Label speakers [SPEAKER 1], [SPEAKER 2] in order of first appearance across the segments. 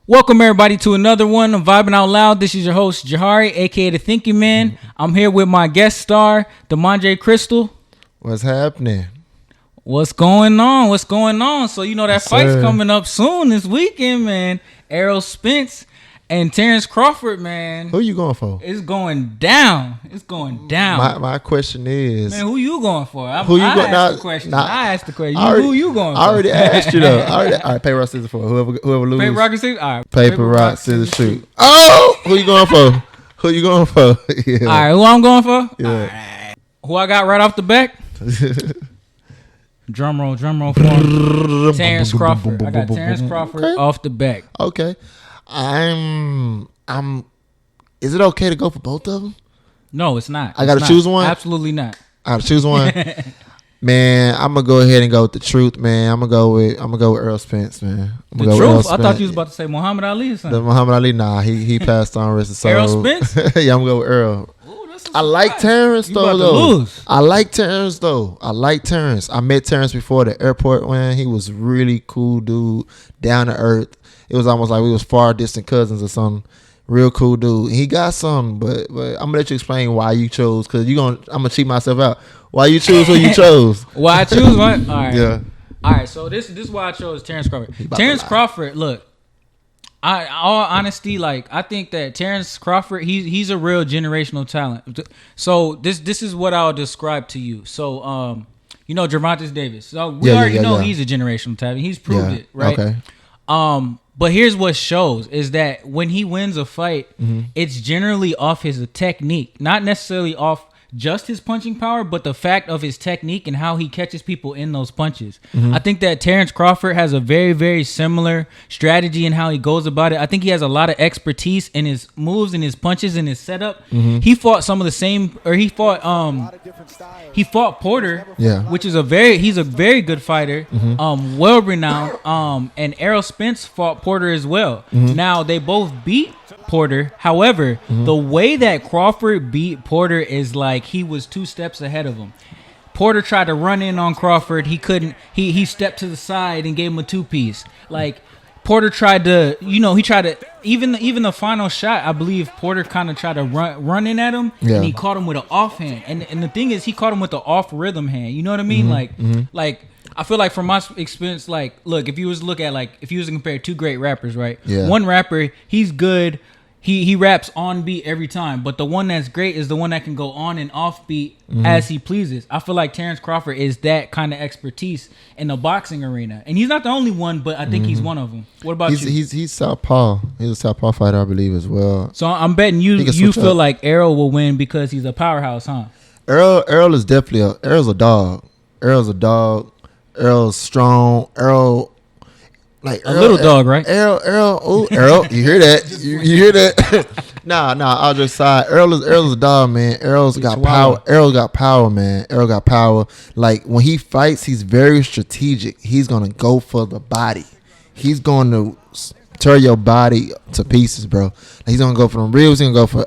[SPEAKER 1] Welcome everybody to another one of Vibing Out Loud. This is your host Jahari, aka the Thinking Man. I'm here with my guest star, Demondre Crystal.
[SPEAKER 2] What's happening?
[SPEAKER 1] What's going on? So you know that fight's coming up soon this weekend, man. Errol Spence and Terence Crawford, man.
[SPEAKER 2] Who you going for?
[SPEAKER 1] It's going down.
[SPEAKER 2] My question is,
[SPEAKER 1] man, who you going for? I asked the question. Who you going for?
[SPEAKER 2] I already asked you though. All right, paper, rock, scissors for whoever loses.
[SPEAKER 1] Paper, rock, scissors. All right.
[SPEAKER 2] Paper, rock, scissors, shoot. Oh, who you going for? Yeah.
[SPEAKER 1] All right, who I'm going for?
[SPEAKER 2] Yeah.
[SPEAKER 1] All right. Who I got right off the back? Drum roll for him. Terence Crawford. I got Terence Crawford off the back.
[SPEAKER 2] Okay. Is it okay to go for both of them?
[SPEAKER 1] No, it's not.
[SPEAKER 2] I got to choose one?
[SPEAKER 1] Absolutely not.
[SPEAKER 2] I got to choose one? Man, I'm going to go ahead and go with the truth, man. I'm going to go with Errol Spence, man.
[SPEAKER 1] The truth? I thought you was about to say Muhammad Ali or something.
[SPEAKER 2] The Muhammad Ali, nah. He passed on rest of soul.
[SPEAKER 1] Errol Spence?
[SPEAKER 2] Yeah, I'm going to go with Errol. I like Terence though. I like Terence. I met Terence before at the airport, man. He was really cool dude, down to earth. It was almost like we was far distant cousins or something. Real cool dude. He got something, but I'm gonna let you explain why you chose, because I'm gonna cheat myself out. Why you choose who you chose?
[SPEAKER 1] Why I choose one? All right.
[SPEAKER 2] Yeah.
[SPEAKER 1] All right. So this is why I chose Terence Crawford. Terence Crawford, look. All honesty, like I think that Terence Crawford, he's a real generational talent. So this is what I'll describe to you. So you know Gervonta Davis. So we already know he's a generational talent. He's proved it, right?
[SPEAKER 2] Okay.
[SPEAKER 1] But here's what shows is that when he wins a fight, it's generally off his technique, not necessarily off just his punching power, but the fact of his technique and how he catches people in those punches. I think that Terence Crawford has a very, very similar strategy in how he goes about it. I think he has a lot of expertise in his moves and his punches and his setup. He fought some of the same, or he fought Porter, which is he's a very good fighter, well renowned. And Errol Spence fought Porter as well. Now they both beat Porter. However, the way that Crawford beat Porter is like he was 2 steps ahead of him. Porter tried to run in on Crawford. He couldn't. He stepped to the side and gave him a 2-piece. Like Porter tried to, even the final shot, I believe Porter kind of tried to run in at him, and he caught him with an offhand. And the thing is, he caught him with the off rhythm hand. You know what I mean? Like I feel like from my experience, like, look, if you was to compare 2 great rappers, right? Yeah. One rapper, he's good. He raps on beat every time, but the one that's great is the one that can go on and off beat as he pleases. I feel like Terence Crawford is that kind of expertise in the boxing arena, and he's not the only one, but I think he's one of them. What about you?
[SPEAKER 2] He's southpaw. He's a southpaw fighter, I believe, as well.
[SPEAKER 1] So I'm betting you feel like Errol will win because he's a powerhouse, huh?
[SPEAKER 2] Errol is definitely Errol's a dog. Errol's strong. Errol. Like
[SPEAKER 1] a little dog, right?
[SPEAKER 2] Errol, you hear that? You hear that? Nah, I'll just side. Errol's a dog, man. Errol's got power. Errol got power, man. Errol got power. Like when he fights, he's very strategic. He's gonna go for the body. He's going to tear your body to pieces, bro. Like, he's gonna go for them ribs. He's gonna go for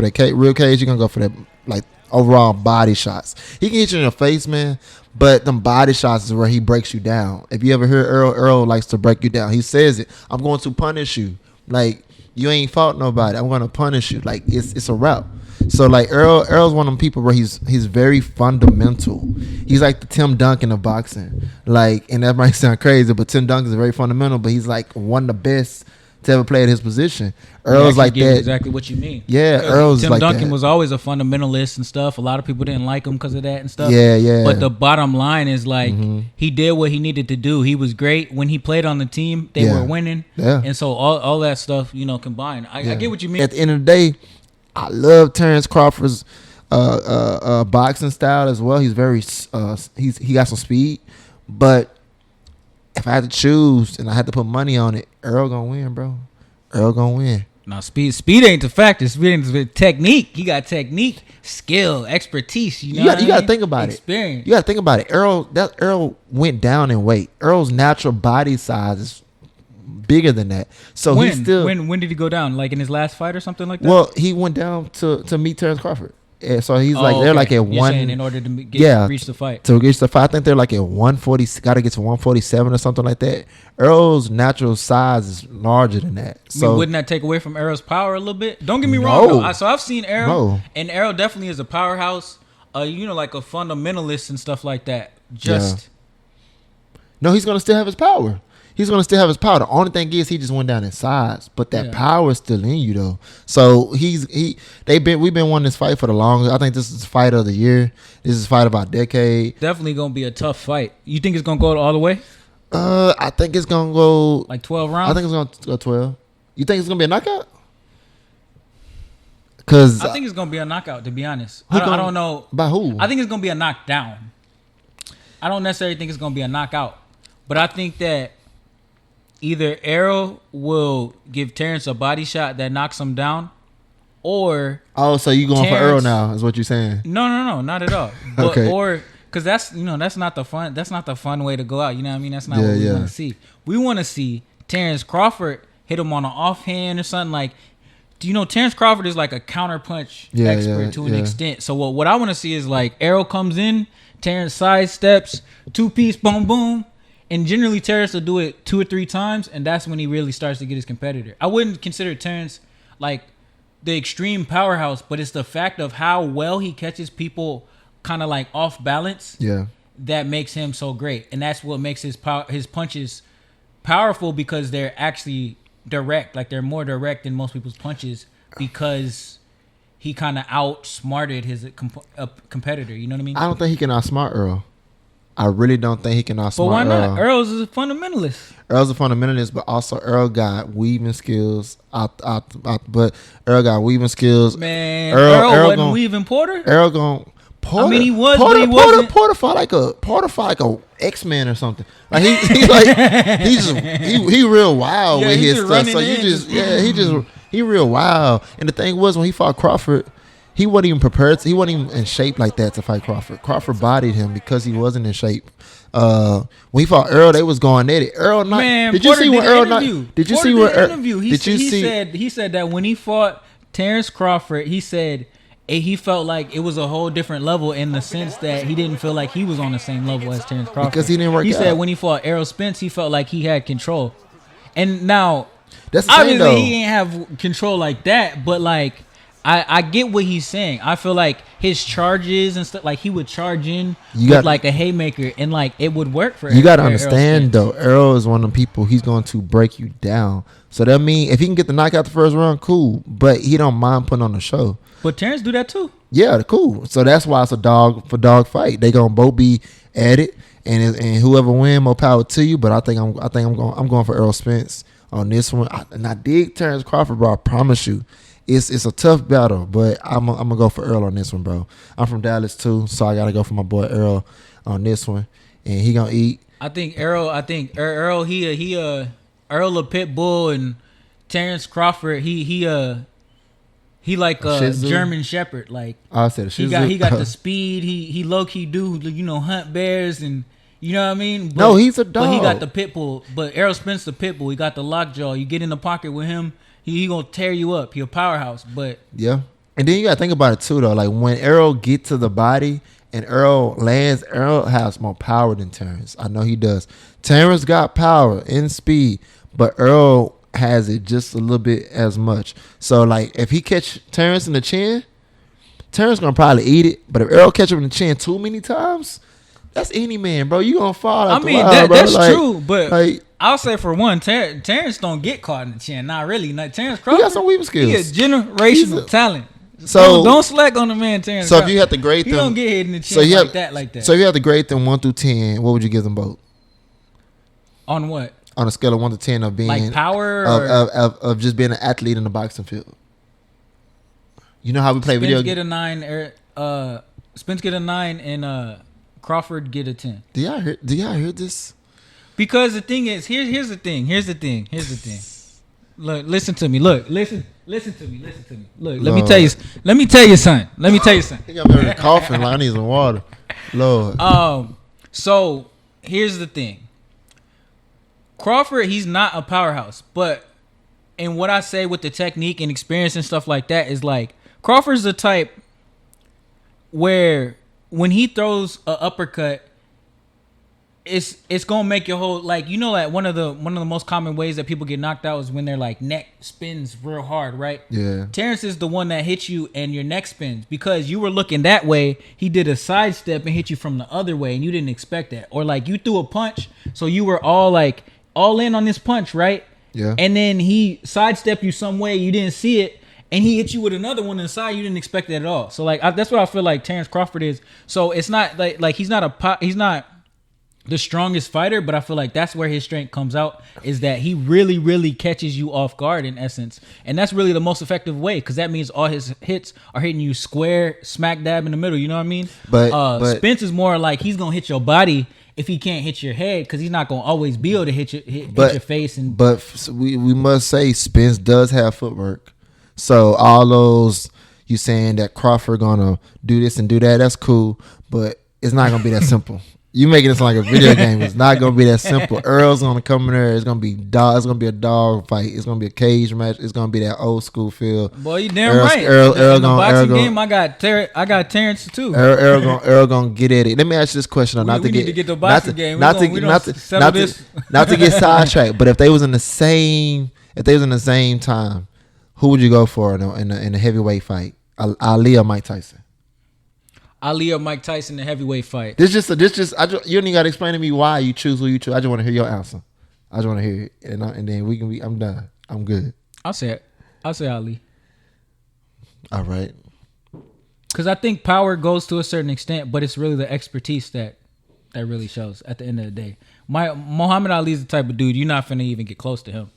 [SPEAKER 2] that real cage. He's gonna go for that like overall body shots. He can hit you in the face, man. But them body shots is where he breaks you down. If you ever hear Errol likes to break you down. He says it. I'm going to punish you. Like, you ain't fought nobody. I'm going to punish you. Like, it's a wrap. So, like, Errol's one of them people where he's very fundamental. He's like the Tim Duncan of boxing. Like, and that might sound crazy, but Tim Duncan is very fundamental, but he's like one of the best to ever play at his position. Errol's like that.
[SPEAKER 1] Exactly what you mean.
[SPEAKER 2] Yeah, Errol's
[SPEAKER 1] Tim
[SPEAKER 2] like
[SPEAKER 1] Duncan
[SPEAKER 2] that.
[SPEAKER 1] was always a fundamentalist and stuff. A lot of people didn't like him because of that and stuff.
[SPEAKER 2] Yeah.
[SPEAKER 1] But the bottom line is like he did what he needed to do. He was great when he played on the team. They were winning. Yeah. And so all that stuff, combined. I get what you mean.
[SPEAKER 2] At the end of the day, I love Terence Crawford's boxing style as well. He's very he got some speed, but if I had to choose and I had to put money on it, Errol gonna win, bro. Errol gonna win.
[SPEAKER 1] No, speed ain't the factor. Speed ain't the technique. He got technique, skill, expertise. You
[SPEAKER 2] gotta think about
[SPEAKER 1] Experience.
[SPEAKER 2] You gotta think about it. Errol went down in weight. Errol's natural body size is bigger than that. So
[SPEAKER 1] when did he go down? Like in his last fight or something like that?
[SPEAKER 2] Well, he went down to meet Terence Crawford. So he's like they're like at
[SPEAKER 1] You're
[SPEAKER 2] one.
[SPEAKER 1] saying in order to reach the fight.
[SPEAKER 2] To reach the fight, I think they're like at 140. Got to get to 147 or something like that. Earl's natural size is larger than that. So
[SPEAKER 1] wouldn't that take away from Errol's power a little bit? Don't get me wrong. Though. So I've seen Errol, and Errol definitely is a powerhouse. Like a fundamentalist and stuff like that.
[SPEAKER 2] No, he's gonna still have his power. He's gonna still have his power. The only thing is he just went down in size, but that power is still in you though. So we've been wanting this fight for the longest. I think this is the fight of the year. This is the fight of our decade.
[SPEAKER 1] Definitely gonna be a tough fight. You think it's gonna go all the way?
[SPEAKER 2] I think it's gonna go
[SPEAKER 1] like 12 rounds.
[SPEAKER 2] I think it's gonna go 12. You think it's gonna be a knockout? Cause
[SPEAKER 1] I think it's gonna be a knockout. To be honest, I don't know
[SPEAKER 2] by who.
[SPEAKER 1] I think it's gonna be a knockdown. I don't necessarily think it's gonna be a knockout, but I think that either Errol will give Terence a body shot that knocks him down, or
[SPEAKER 2] so you going for Errol now? Is what you're saying?
[SPEAKER 1] No, not at all. But,
[SPEAKER 2] okay.
[SPEAKER 1] Or because that's not the fun. That's not the fun way to go out. You know what I mean? That's not what we want to see. We want to see Terence Crawford hit him on an offhand or something like. Do you know Terence Crawford is like a counterpunch expert to an extent. So what I want to see is like Errol comes in, Terence sidesteps, 2-piece, boom, boom. And generally, Terence will do it 2 or 3 times, and that's when he really starts to get his competitor. I wouldn't consider Terence like the extreme powerhouse, but it's the fact of how well he catches people kind of like off balance.
[SPEAKER 2] Yeah,
[SPEAKER 1] that makes him so great, and that's what makes his punches powerful because they're actually direct. Like they're more direct than most people's punches because he kind of outsmarted his competitor. You know what I mean?
[SPEAKER 2] I don't think he can outsmart Errol. I really don't think he can outsmart. But
[SPEAKER 1] why not? Errol's a fundamentalist.
[SPEAKER 2] Errol's a fundamentalist, but also Errol got weaving skills. But Errol got weaving skills.
[SPEAKER 1] Man, Errol wasn't weaving Porter.
[SPEAKER 2] Errol going Porter.
[SPEAKER 1] I mean, he was,
[SPEAKER 2] Porter,
[SPEAKER 1] but he wasn't.
[SPEAKER 2] Porter fought like a X-Men or something. Like he's like he real wild with his stuff. So he real wild. And the thing was when he fought Crawford. He wasn't even prepared. He wasn't even in shape like that to fight Crawford. Crawford bodied him because he wasn't in shape. When he fought Errol, they was going at it. Errol,
[SPEAKER 1] did you see what Errol? Did you see what interview? He said that when he fought Terence Crawford, he said he felt like it was a whole different level in the sense that he didn't feel like he was on the same level as Terence Crawford
[SPEAKER 2] because he didn't work.
[SPEAKER 1] He
[SPEAKER 2] out.
[SPEAKER 1] said when he fought Errol Spence, he felt like he had control, and now
[SPEAKER 2] that's the
[SPEAKER 1] obviously
[SPEAKER 2] thing, though.
[SPEAKER 1] He ain't have control like that, but like. I get what he's saying. I feel like his charges and stuff, like he would charge in with like a haymaker and like it would work for him.
[SPEAKER 2] You got to understand though, Errol is one of the people, he's going to break you down. So that means if he can get the knockout the first round, cool. But he don't mind putting on the show.
[SPEAKER 1] But Terence do that too.
[SPEAKER 2] Yeah, cool. So that's why it's a dog fight. They gonna both be at it, and whoever win, more power to you. But I think I'm going for Errol Spence on this one. And I dig Terence Crawford, bro. I promise you. It's a tough battle, but I'm gonna go for Errol on this one, bro. I'm from Dallas too, so I gotta go for my boy Errol on this one, and he gonna eat.
[SPEAKER 1] I think Errol. Errol a pit bull, and Terence Crawford. He like a German Shepherd. Like
[SPEAKER 2] I said,
[SPEAKER 1] he got the speed. He low key do hunt bears and. You know what I mean?
[SPEAKER 2] No, he's a dog.
[SPEAKER 1] But he got the pit bull. But Errol Spence the pit bull. He got the lockjaw. You get in the pocket with him. He gonna tear you up. He a powerhouse, but
[SPEAKER 2] yeah. And then you gotta think about it too, though. Like when Errol get to the body and Errol lands, Errol has more power than Terence. I know he does. Terence got power and speed, but Errol has it just a little bit as much. So like if he catch Terence in the chin, Terence gonna probably eat it. But if Errol catch him in the chin too many times, that's any man, bro. You gonna fall out.
[SPEAKER 1] That's true, but like, I'll say for one, Terence don't get caught in the chin. Not really. Like Terence Crawford,
[SPEAKER 2] he got some weaving skills.
[SPEAKER 1] He a generational talent.
[SPEAKER 2] So
[SPEAKER 1] don't slack on the man, Terence.
[SPEAKER 2] So if you had to grade them,
[SPEAKER 1] he don't get hit in the chin like that.
[SPEAKER 2] So if you had to grade them 1 through 10, what would you give them both?
[SPEAKER 1] On what?
[SPEAKER 2] On a scale of 1 to 10 of being
[SPEAKER 1] like power
[SPEAKER 2] of just being an athlete in the boxing field. You know how we play video games.
[SPEAKER 1] Spence get a 9 and Crawford get a 10.
[SPEAKER 2] Do y'all hear this?
[SPEAKER 1] Because the thing is, here's the thing. Look, listen to me. Look, listen to me. Look, let me tell you something. I
[SPEAKER 2] think I'm already coughing. Like I need some water. Lord.
[SPEAKER 1] So here's the thing. Crawford, he's not a powerhouse, but and what I say with the technique and experience and stuff like that is like Crawford's the type where when he throws a uppercut, it's gonna make your whole like like one of the most common ways that people get knocked out is when their like neck spins real hard, right?
[SPEAKER 2] Yeah.
[SPEAKER 1] Terence is the one that hit you and your neck spins because you were looking that way. He did a sidestep and hit you from the other way and you didn't expect that. Or like you threw a punch, so you were all in on this punch, right?
[SPEAKER 2] Yeah.
[SPEAKER 1] And then he sidestepped you some way, you didn't see it, and he hit you with another one inside. You didn't expect that at all. So like that's what I feel like Terence Crawford is. So it's not like he's not the strongest fighter, but I feel like that's where his strength comes out, is that he really, really catches you off guard in essence. And that's really the most effective way, because that means all his hits are hitting you square, smack dab in the middle. You know what I mean? But Spence is more like he's going to hit your body if he can't hit your head, because he's not going to always be able to hit your face.
[SPEAKER 2] But we must say Spence does have footwork. So all those, you saying that Crawford going to do this and do that, that's cool, but it's not going to be that simple. You making this like a video game. It's not gonna be that simple. Earl's gonna come in there. It's gonna be dog. It's gonna be a dog fight. It's gonna be a cage match. It's gonna be that old school feel.
[SPEAKER 1] Boy, you damn right. In the boxing game, I got Terence too.
[SPEAKER 2] Earl gonna get at it. Let me ask you this question. Not to get the boxing game. Not to get sidetracked. But if they was in the same time, who would you go for in the heavyweight fight? Ali or Mike Tyson?
[SPEAKER 1] Ali or Mike Tyson in the heavyweight fight.
[SPEAKER 2] You don't even got to explain to me why you choose who you choose. I just want to hear your answer. I just want to hear it, and then I'm done. I'm good.
[SPEAKER 1] I'll say Ali.
[SPEAKER 2] All right.
[SPEAKER 1] Because I think power goes to a certain extent, but it's really the expertise that really shows at the end of the day. Muhammad Ali's the type of dude you're not finna even get close to him.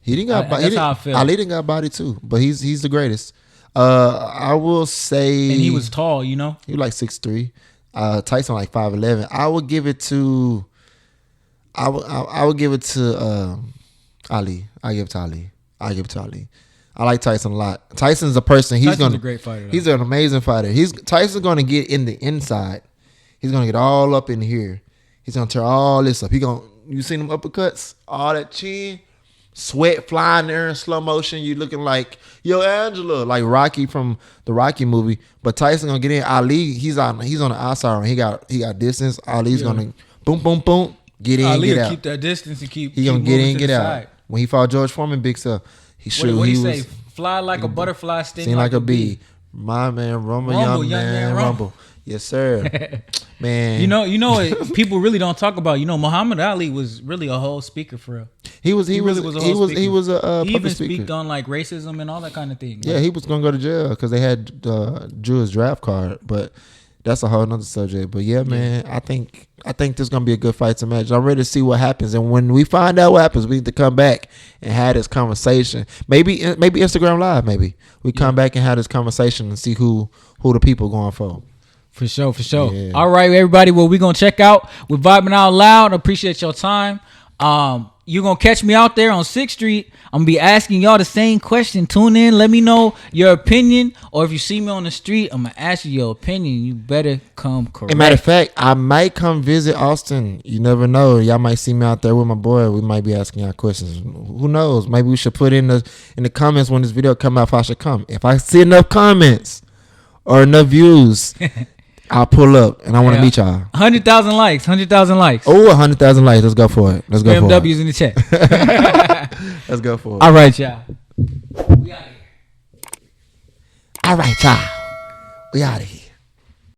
[SPEAKER 2] He didn't got body. That's how I feel. Ali didn't got body too, but he's the greatest. I will say,
[SPEAKER 1] and he was tall, He was
[SPEAKER 2] like 6'3". Tyson like 5'11". I would give it to. I would give it to Ali. I give it to Ali. I like Tyson a lot. Tyson's a person. Tyson's a great fighter. He's an amazing fighter. Tyson's gonna get in the inside. He's gonna get all up in here. He's gonna tear all this up. You seen them uppercuts? All that chin. Sweat flying there in slow motion. You looking like Angela, like Rocky from the Rocky movie. But Tyson gonna get in. Ali, he's on the outside. He got distance. Ali's gonna boom, boom, boom, get in,
[SPEAKER 1] Ali
[SPEAKER 2] get out.
[SPEAKER 1] Keep that distance and keep.
[SPEAKER 2] He gonna get in, get out. Side. When he fought George Foreman, big stuff.
[SPEAKER 1] What he say? Fly like a butterfly, sting like a bee.
[SPEAKER 2] My man, Rumble, young man, Rumble. Yes, sir. Man,
[SPEAKER 1] people really don't talk about. Muhammad Ali was really a whole speaker for real. He was a even speaked on like racism and all that kind of thing.
[SPEAKER 2] Yeah, he was gonna go to jail because they had drew his draft card, but that's a whole nother subject. But yeah, man, I think this is gonna be a good fight to match. I'm ready to see what happens, and when we find out what happens, we need to come back and have this conversation. Maybe Instagram Live. Maybe we come back and have this conversation and see who the people going for.
[SPEAKER 1] For sure. Yeah. All right, everybody. Well, we're going to check out with Vibing Out Loud. Appreciate your time. You're going to catch me out there on 6th Street. I'm going to be asking y'all the same question. Tune in. Let me know your opinion. Or if you see me on the street, I'm going to ask you your opinion. You better come correct.
[SPEAKER 2] As a matter of fact, I might come visit Austin. You never know. Y'all might see me out there with my boy. We might be asking y'all questions. Who knows? Maybe we should put in the comments when this video come out if I should come. If I see enough comments or enough views, I'll pull up and I want to meet y'all.
[SPEAKER 1] 100,000 likes. 100,000 likes.
[SPEAKER 2] Oh, 100,000 likes. Let's go for it.
[SPEAKER 1] W's in the chat.
[SPEAKER 2] Let's go for it.
[SPEAKER 1] All right, y'all. We out of here.
[SPEAKER 2] All right, y'all. We out of here.